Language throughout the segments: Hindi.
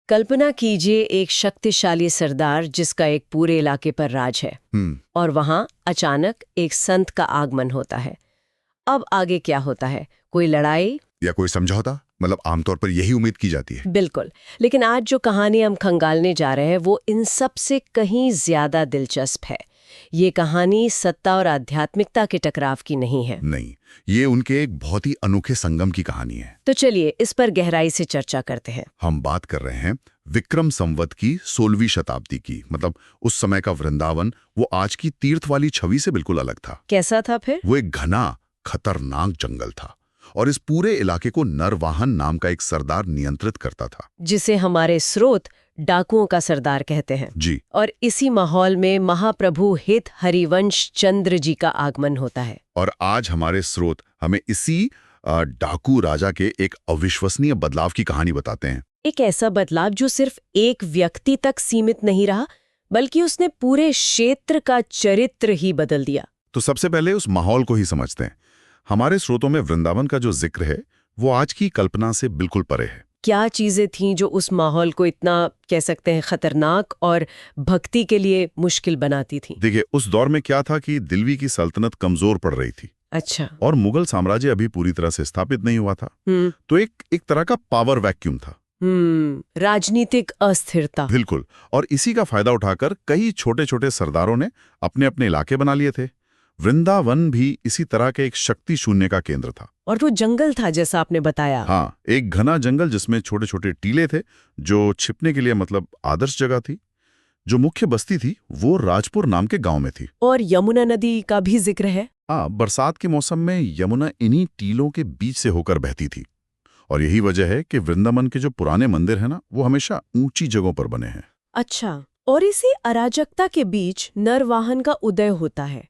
कल्पना कीजिए एक शक्तिशाली सरदार जिसका एक पूरे इलाके पर राज है और वहां अचानक एक संत का आगमन होता है। अब आगे क्या होता है? कोई लड़ाई या कोई समझौता? मतलब आमतौर पर यही उम्मीद की जाती है। बिल्कुल। लेकिन आज जो कहानी हम खंगालने जा रहे हैं वो इन सब से कहीं ज्यादा दिलचस्प है। ये कहानी सत्ता और आध्यात्मिकता के टकराव की नहीं है। नहीं, ये उनके एक बहुत ही अनोखे संगम की कहानी है। तो चलिए इस पर गहराई से चर्चा करते हैं। हम बात कर रहे हैं विक्रम संवत की 16वीं शताब्दी की। मतलब उस समय का वृंदावन वो आज की तीर्थ वाली छवि से बिल्कुल अलग था। कैसा था फिर? वो एक घना खतरनाक जंगल था और इस पूरे इलाके को नरवाहन नाम का एक सरदार नियंत्रित करता था, जिसे हमारे स्रोत डाकुओं का सरदार कहते हैं। जी। और इसी माहौल में महाप्रभु हित हरिवंश चंद्र जी का आगमन होता है। और आज हमारे स्रोत हमें इसी डाकू राजा के एक अविश्वसनीय बदलाव की कहानी बताते हैं। एक ऐसा बदलाव जो सिर्फ एक व्यक्ति तक सीमित नहीं रहा, बल्कि उसने पूरे क्षेत्र का चरित्र ही बदल दिया। तो सबसे पहले उस माहौल को ही समझते हैं। हमारे स्रोतों में वृंदावन का जो जिक्र है वो आज की कल्पना से बिल्कुल परे है। क्या चीजें थीं जो उस माहौल को इतना, कह सकते हैं, खतरनाक और भक्ति के लिए मुश्किल बनाती थी? देखिए, उस दौर में क्या था कि दिल्ली की सल्तनत कमजोर पड़ रही थी। अच्छा। और मुगल साम्राज्य अभी पूरी तरह से स्थापित नहीं हुआ था। तो एक तरह का पावर वैक्यूम था। राजनीतिक अस्थिरता। बिल्कुल। और इसी का फायदा उठाकर कई छोटे छोटे सरदारों ने अपने अपने इलाके बना लिए थे। वृंदावन भी इसी तरह के एक शक्ति शून्य का केंद्र था। और वो जंगल था जैसा आपने बताया। हाँ, एक घना जंगल जिसमें छोटे छोटे टीले थे जो छिपने के लिए मतलब आदर्श जगह थी। जो मुख्य बस्ती थी वो राजपुर नाम के गांव में थी। और यमुना नदी का भी जिक्र है। हाँ, बरसात के मौसम में यमुना इन्हीं टीलों के बीच से होकर बहती थी। और यही वजह है कि वृंदावन के जो पुराने मंदिर हैं ना, वो हमेशा ऊंची जगहों पर बने हैं। अच्छा। और इसी अराजकता के बीच नरवाहन का उदय होता है।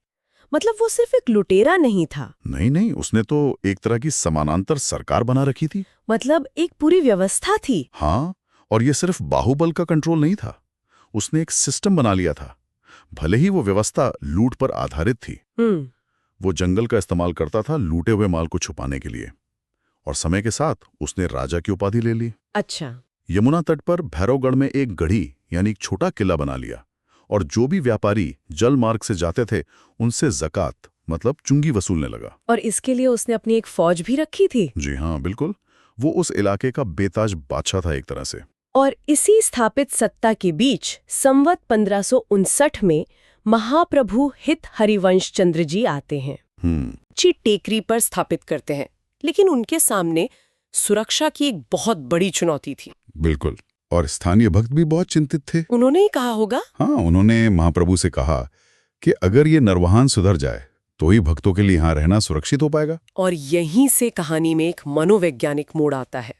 मतलब वो सिर्फ एक लुटेरा नहीं था। नहीं नहीं, उसने तो एक तरह की समानांतर सरकार बना रखी थी। मतलब एक पूरी व्यवस्था थी। हाँ, और ये सिर्फ बाहुबल का कंट्रोल नहीं था, उसने एक सिस्टम बना लिया था। भले ही वो व्यवस्था लूट पर आधारित थी। वो जंगल का इस्तेमाल करता था लूटे हुए माल को छुपाने के लिए। और समय के साथ उसने राजा की उपाधि ले ली। अच्छा। यमुना तट पर भैरवगढ़ में एक गढ़ी यानी एक छोटा किला बना लिया। और जो भी व्यापारी जल मार्ग से जाते थे उनसे ज़कात मतलब चुंगी वसूलने लगा। और इसके लिए उसने अपनी एक फौज भी रखी थी। जी हाँ, बिल्कुल। वो उस इलाके का बेताज बादशाह था एक तरह से। और इसी स्थापित सत्ता के बीच संवत 1559 में महाप्रभु हित हरिवंश चंद्र जी आते हैं। ची टेकरी पर स्थापित करते हैं, लेकिन उनके सामने सुरक्षा की एक बहुत बड़ी चुनौती थी। बिल्कुल। और स्थानीय भक्त भी बहुत चिंतित थे। उन्होंने ही कहा होगा। हाँ, उन्होंने महाप्रभु से कहा कि अगर ये नरवाहन सुधर जाए तो ही भक्तों के लिए यहाँ रहना सुरक्षित हो पाएगा। और यहीं से कहानी में एक मनोवैज्ञानिक मोड़ आता है।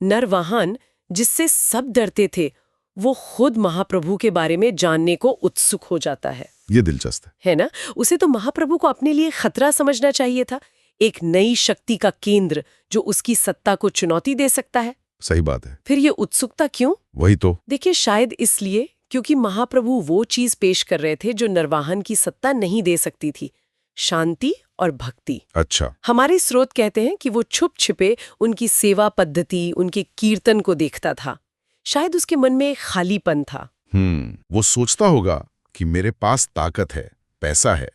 नरवाहन, जिससे सब डरते थे, वो खुद महाप्रभु के बारे में जानने को उत्सुक हो जाता है। ये दिलचस्प है ना? उसे तो महाप्रभु को अपने लिए खतरा समझना चाहिए था, एक नई शक्ति का केंद्र जो उसकी सत्ता को चुनौती दे सकता है। सही बात है। फिर ये उत्सुकता क्यों? वही तो। देखिए, शायद इसलिए क्योंकि महाप्रभु वो चीज पेश कर रहे थे जो नरवाहन की सत्ता नहीं दे सकती थी, शांति और भक्ति। अच्छा। हमारे स्रोत कहते हैं कि वो छुप छिपे उनकी सेवा पद्धति, उनके कीर्तन को देखता था। शायद उसके मन में एक खालीपन था। वो सोचता होगा कि मेरे पास ताकत है, पैसा है,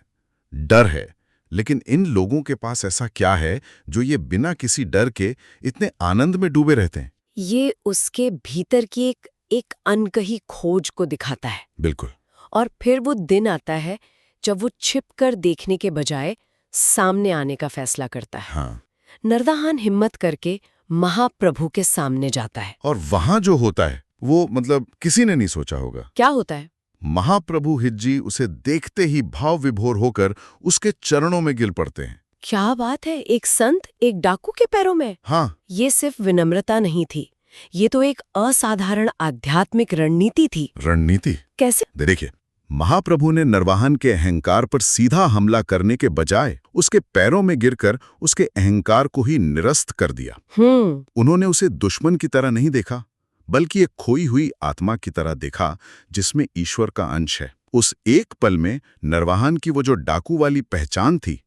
डर है, लेकिन इन लोगों के पास ऐसा क्या है जो ये बिना किसी डर के इतने आनंद में डूबे रहते हैं। ये उसके भीतर की एक अनकही खोज को दिखाता है। बिल्कुल। और फिर वो दिन आता है जब वो छिपकर देखने के बजाय सामने आने का फैसला करता है। हाँ। नरवाहन हिम्मत करके महाप्रभु के सामने जाता है। और वहां जो होता है वो मतलब किसी ने नहीं सोचा होगा। क्या होता है? महाप्रभु हित जी उसे देखते ही भाव विभोर होकर उसके चरणों में गिर पड़ते हैं। क्या बात है! एक संत एक डाकू के पैरों में। हाँ। ये सिर्फ विनम्रता नहीं थी, ये तो एक असाधारण आध्यात्मिक रणनीति थी। रणनीति कैसे? देखिए, महाप्रभु ने नरवाहन के अहंकार पर सीधा हमला करने के बजाय उसके पैरों में गिरकर उसके अहंकार को ही निरस्त कर दिया। उन्होंने उसे दुश्मन की तरह नहीं देखा, बल्कि एक खोई हुई आत्मा की तरह देखा जिसमें ईश्वर का अंश है। उस एक पल में नरवाहन की वो जो डाकू वाली पहचान थी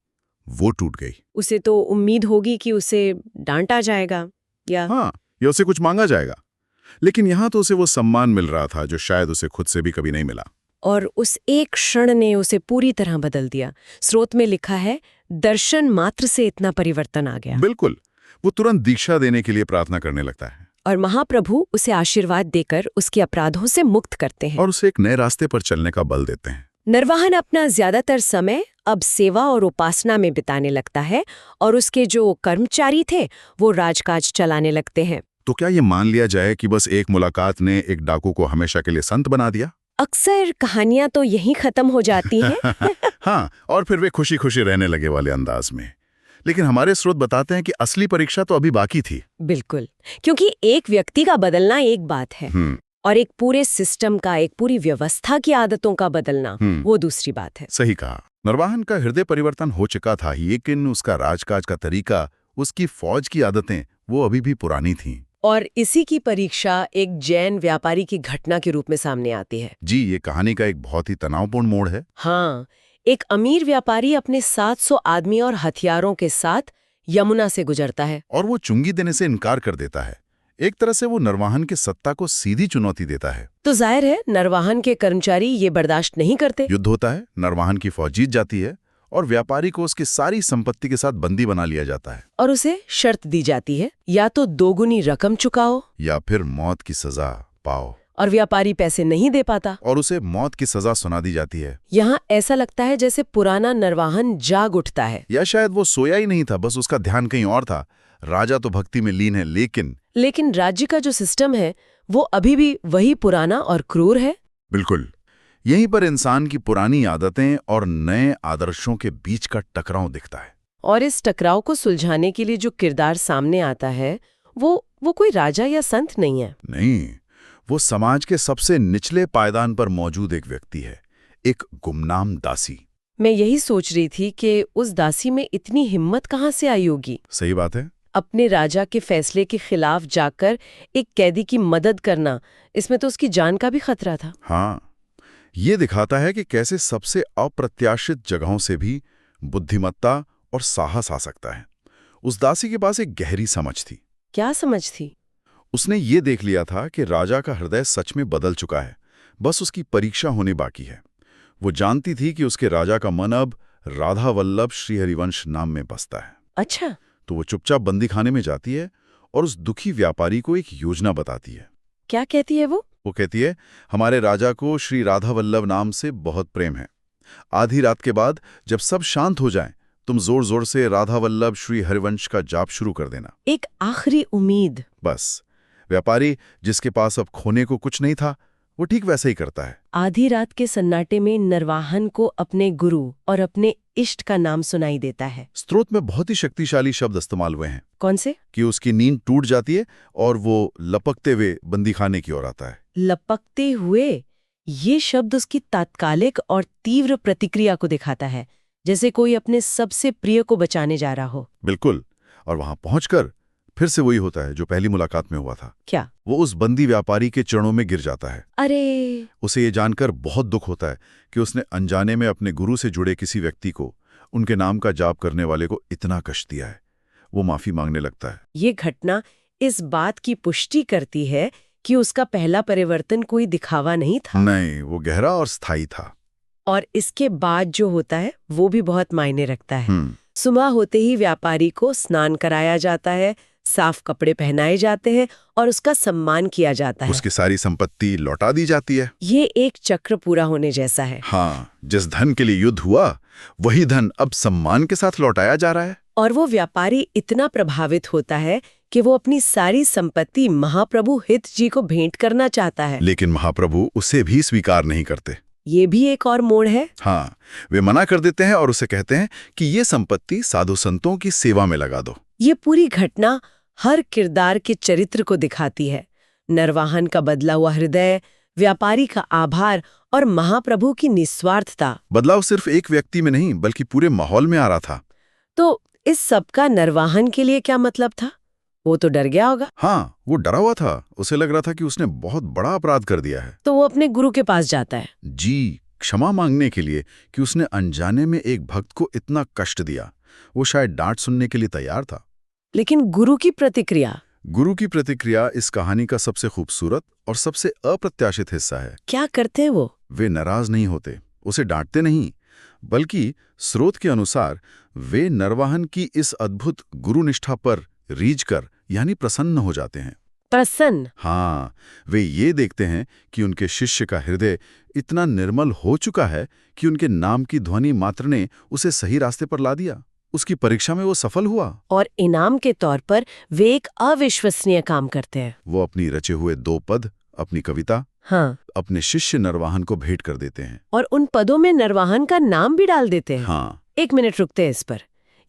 वो टूट गई। उसे तो उम्मीद होगी कि उसे डांटा जाएगा या हाँ, या उसे कुछ मांगा जाएगा, लेकिन यहाँ तो उसे वो सम्मान मिल रहा था जो शायद उसे खुद से भी कभी नहीं मिला। और उस एक क्षण ने उसे पूरी तरह बदल दिया। स्रोत में लिखा है, दर्शन मात्र से इतना परिवर्तन आ गया। बिल्कुल, वो तुरंत दीक्षा देने के लिए प्रार्थना करने लगता है और महाप्रभु उसे आशीर्वाद देकर उसके अपराधों से मुक्त करते हैं और उसे एक नए रास्ते पर चलने का बल देते हैं। नरवाहन अपना ज्यादातर समय अब सेवा और उपासना में बिताने लगता है और उसके जो कर्मचारी थे वो राजकाज चलाने लगते हैं। तो क्या ये मान लिया जाए कि बस एक मुलाकात ने एक डाकू को हमेशा के लिए संत बना दिया? अक्सर कहानियां तो यहीं खत्म हो जाती हैं। हाँ, और फिर वे खुशी खुशी रहने लगे वाले अंदाज में। लेकिन हमारे स्रोत बताते हैं कि असली परीक्षा तो अभी बाकी थी। बिल्कुल, क्योंकि एक व्यक्ति का बदलना एक बात है और एक पूरे सिस्टम का, एक पूरी व्यवस्था की आदतों का बदलना वो दूसरी बात है। सही कहा। नरवाहन का हृदय परिवर्तन हो चुका था, लेकिन उसका राजकाज का तरीका, उसकी फौज की आदतें वो अभी भी पुरानी थीं। और इसी की परीक्षा एक जैन व्यापारी की घटना के रूप में सामने आती है। जी, ये कहानी का एक बहुत ही तनावपूर्ण मोड़ है। हाँ, एक अमीर व्यापारी अपने 700 आदमी और हथियारों के साथ यमुना से गुजरता है और वो चुंगी देने से इनकार कर देता है। एक तरह से वो नरवाहन की सत्ता को सीधी चुनौती देता है। तो जाहिर है नरवाहन के कर्मचारी ये बर्दाश्त नहीं करते। युद्ध होता है, नरवाहन की फौज जीत जाती है और व्यापारी को उसकी सारी संपत्ति के साथ बंदी बना लिया जाता है और उसे शर्त दी जाती है, या तो दोगुनी रकम चुकाओ या फिर मौत की सजा पाओ। और व्यापारी पैसे नहीं दे पाता और उसे मौत की सजा सुना दी जाती है। यहाँ ऐसा लगता है जैसे पुराना नरवाहन जाग उठता है। या शायद वो सोया ही नहीं था, बस उसका ध्यान कहीं और था। राजा तो भक्ति में लीन है, लेकिन राज्य का जो सिस्टम है वो अभी भी वही पुराना और क्रूर है। बिल्कुल, यहीं पर इंसान की पुरानी आदतें और नए आदर्शों के बीच का टकराव दिखता है। और इस टकराव को सुलझाने के लिए जो किरदार सामने आता है वो कोई राजा या संत नहीं है। नहीं, वो समाज के सबसे निचले पायदान पर मौजूद एक व्यक्ति है, एक गुमनाम दासी। मैं यही सोच रही थी कि उस दासी में इतनी हिम्मत कहाँ से आई होगी। सही बात है। अपने राजा के फैसले के खिलाफ जाकर एक कैदी की मदद करना, इसमें तो उसकी जान का भी खतरा था। हाँ, ये दिखाता है कि कैसे सबसे अप्रत्याशित जगहों से भी बुद्धिमत्ता और साहस आ सकता है। उस दासी के पास एक गहरी समझ थी। क्या समझ थी? उसने ये देख लिया था कि राजा का हृदय सच में बदल चुका है, बस उसकी परीक्षा होने बाकी है। वो जानती थी कि उसके राजा का मन अब राधा वल्लभ श्री हरिवंश नाम में बसता है। अच्छा। तो वो चुपचाप बंदी खाने में जाती है और उस दुखी व्यापारी को एक योजना बताती है। क्या कहती है वो? वो कहती है, हमारे राजा को श्री राधा वल्लभ नाम से बहुत प्रेम है। आधी रात के बाद जब सब शांत हो जाएं, तुम जोर जोर से राधा वल्लभ श्री हरिवंश का जाप शुरू कर देना। एक आखिरी उम्मीद। बस। व्यापारी, जिसके पास अब खोने को कुछ नहीं था, वो ठीक वैसे ही करता है। आधी रात के सन्नाटे में नरवाहन को अपने गुरु और अपने इष्ट का नाम सुनाई देता है। स्रोत में बहुत ही शक्तिशाली शब्द इस्तेमाल हुए हैं। कौन से? कि उसकी नींद टूट जाती है और वो लपकते हुए बंदीखाने की ओर आता है। लपकते हुए, ये शब्द उसकी तात्कालिक और तीव्र प्रतिक्रिया को दिखाता है, जैसे कोई अपने सबसे प्रिय को बचाने जा रहा हो। बिल्कुल। और वहां पहुंचकर फिर से वही होता है जो पहली मुलाकात में हुआ था। क्या? वो उस बंदी व्यापारी के चरणों में गिर जाता है। अरे! उसे ये जानकर बहुत दुख होता है कि उसने अनजाने में अपने गुरु से जुड़े किसी व्यक्ति को, उनके नाम का जाप करने वाले को इतना कष्ट दिया है। वो माफी मांगने लगता है। ये घटना इस बात की पुष्टि करती है कि उसका पहला परिवर्तन कोई दिखावा नहीं था। नहीं, वो गहरा और स्थायी था। और इसके बाद जो होता है वो भी बहुत मायने रखता है। सुबह होते ही व्यापारी को स्नान कराया जाता है, साफ कपड़े पहनाए जाते हैं और उसका सम्मान किया जाता है। उसकी सारी संपत्ति लौटा दी जाती है। ये एक चक्र पूरा होने जैसा है। हाँ, जिस धन के लिए युद्ध हुआ, वही धन अब सम्मान के साथ लौटाया जा रहा है। और वो व्यापारी इतना प्रभावित होता है कि वो अपनी सारी संपत्ति महाप्रभु हित जी को भेंट करना चाहता है। लेकिन महाप्रभु उसे भी स्वीकार नहीं करते। ये भी एक और मोड़ है। हाँ, वे मना कर देते हैं और उसे कहते हैं कि ये संपत्ति साधु संतों की सेवा में लगा दो। ये पूरी घटना हर किरदार के चरित्र को दिखाती है। नरवाहन का बदला हुआ हृदय, व्यापारी का आभार और महाप्रभु की निस्वार्थता। बदलाव सिर्फ एक व्यक्ति में नहीं बल्कि पूरे माहौल में आ रहा था। तो इस सब का नरवाहन के लिए क्या मतलब था? वो तो डर गया होगा। हाँ, वो डरा हुआ था। उसे लग रहा था कि उसने बहुत बड़ा अपराध कर दिया है। तो वो अपने गुरु के पास जाता है। जी, क्षमा मांगने के लिए कि उसने अनजाने में एक भक्त को इतना कष्ट दिया। वो शायद डांट सुनने के लिए तैयार था। लेकिन गुरु की प्रतिक्रिया? गुरु की प्रतिक्रिया इस कहानी का सबसे खूबसूरत और सबसे अप्रत्याशित हिस्सा है। क्या करते हैं वो? वे नाराज नहीं होते, उसे डांटते नहीं, बल्कि स्रोत के अनुसार वे नरवाहन की इस अद्भुत गुरुनिष्ठा पर रीझ कर यानी प्रसन्न हो जाते हैं। प्रसन्न? हाँ, वे ये देखते हैं कि उनके शिष्य का हृदय इतना निर्मल हो चुका है कि उनके नाम की ध्वनि मात्र ने उसे सही रास्ते पर ला दिया। उसकी परीक्षा में वो सफल हुआ। और इनाम के तौर पर वे एक अविश्वसनीय काम करते हैं। वो अपनी रचे हुए 2 पद, अपनी कविता, हाँ, अपने शिष्य नरवाहन को भेंट कर देते हैं। और उन पदों में नरवाहन का नाम भी डाल देते हैं। हाँ। 1 मिनट रुकते हैं इस पर।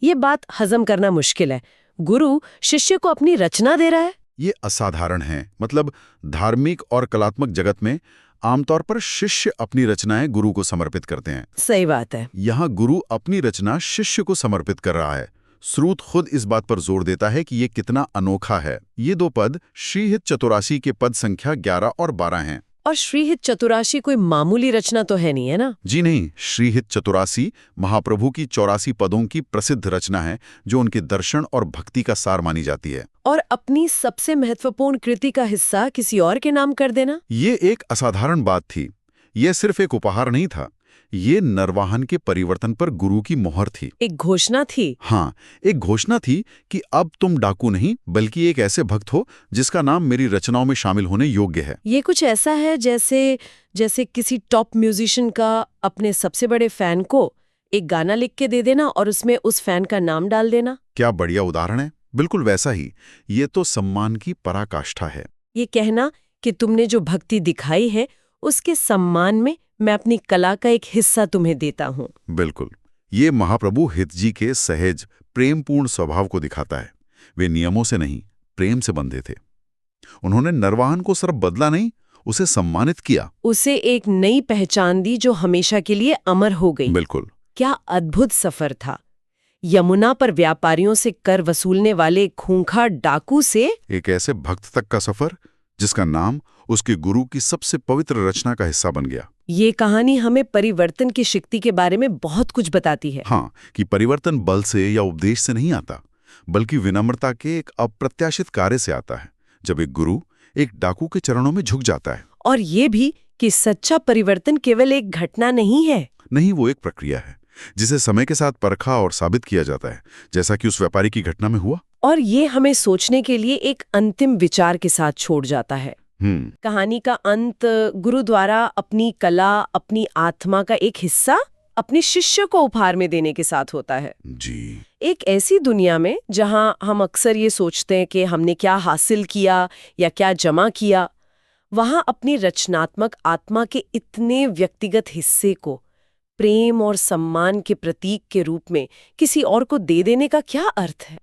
ये बात हजम करना मुश्किल है। गुरु शिष्य को अपनी रचना दे रहा है। ये असाधारण है। मतलब धार्मिक और कलात्मक जगत में आमतौर पर शिष्य अपनी रचनाएं गुरु को समर्पित करते हैं। सही बात है। यहाँ गुरु अपनी रचना शिष्य को समर्पित कर रहा है। स्रोत खुद इस बात पर जोर देता है कि ये कितना अनोखा है। ये 2 पद श्रीहित चतुरासी के पद संख्या 11 और 12 हैं। और श्रीहित चतुराशी कोई मामूली रचना तो है नहीं, है ना? जी नहीं, श्रीहित चतुरासी महाप्रभु की 84 पदों की प्रसिद्ध रचना है जो उनके दर्शन और भक्ति का सार मानी जाती है। और अपनी सबसे महत्वपूर्ण कृति का हिस्सा किसी और के नाम कर देना, ये एक असाधारण बात थी। ये सिर्फ एक उपहार नहीं था, ये नरवाहन के परिवर्तन पर गुरु की मोहर थी। एक घोषणा थी। हाँ, एक घोषणा थी कि अब तुम डाकू नहीं बल्कि एक ऐसे भक्त हो जिसका नाम मेरी रचनाओं में शामिल होने योग्य है। ये कुछ ऐसा है जैसे किसी टॉप म्यूजिशियन का अपने सबसे बड़े फैन को एक गाना लिख के दे देना और उसमें उस फैन का नाम डाल देना। क्या बढ़िया उदाहरण है। बिल्कुल वैसा ही। ये तो सम्मान की पराकाष्ठा है। ये कहना कि तुमने जो भक्ति दिखाई है उसके सम्मान में मैं अपनी कला का एक हिस्सा तुम्हें देता हूँ। बिल्कुल। ये महाप्रभु हित जी के सहज प्रेमपूर्ण स्वभाव को दिखाता है। वे नियमों से नहीं, प्रेम से बंधे थे। उन्होंने नरवाहन को सिर्फ बदला नहीं, उसे सम्मानित किया, उसे एक नई पहचान दी जो हमेशा के लिए अमर हो गई। बिल्कुल। क्या अद्भुत सफर था। यमुना पर व्यापारियों से कर वसूलने वाले खूंखार डाकू से एक ऐसे भक्त तक का सफर जिसका नाम उसके गुरु की सबसे पवित्र रचना का हिस्सा बन गया। ये कहानी हमें परिवर्तन की शक्ति के बारे में बहुत कुछ बताती है। हाँ, कि परिवर्तन बल से या उपदेश से नहीं आता, बल्कि विनम्रता के एक अप्रत्याशित कार्य से आता है, जब एक गुरु एक डाकू के चरणों में झुक जाता है। और ये भी कि सच्चा परिवर्तन केवल एक घटना नहीं है। नहीं, वो एक प्रक्रिया है जिसे समय के साथ परखा और साबित किया जाता है, जैसा कि उस व्यापारी की घटना में हुआ। और ये हमें सोचने के लिए एक अंतिम विचार के साथ छोड़ जाता है। कहानी का अंत गुरु द्वारा अपनी कला, अपनी आत्मा का एक हिस्सा अपने शिष्य को उपहार में देने के साथ होता है। जी। एक ऐसी दुनिया में जहां हम अक्सर ये सोचते हैं कि हमने क्या हासिल किया या क्या जमा किया, वहां अपनी रचनात्मक आत्मा के इतने व्यक्तिगत हिस्से को प्रेम और सम्मान के प्रतीक के रूप में किसी और को दे देने का क्या अर्थ है।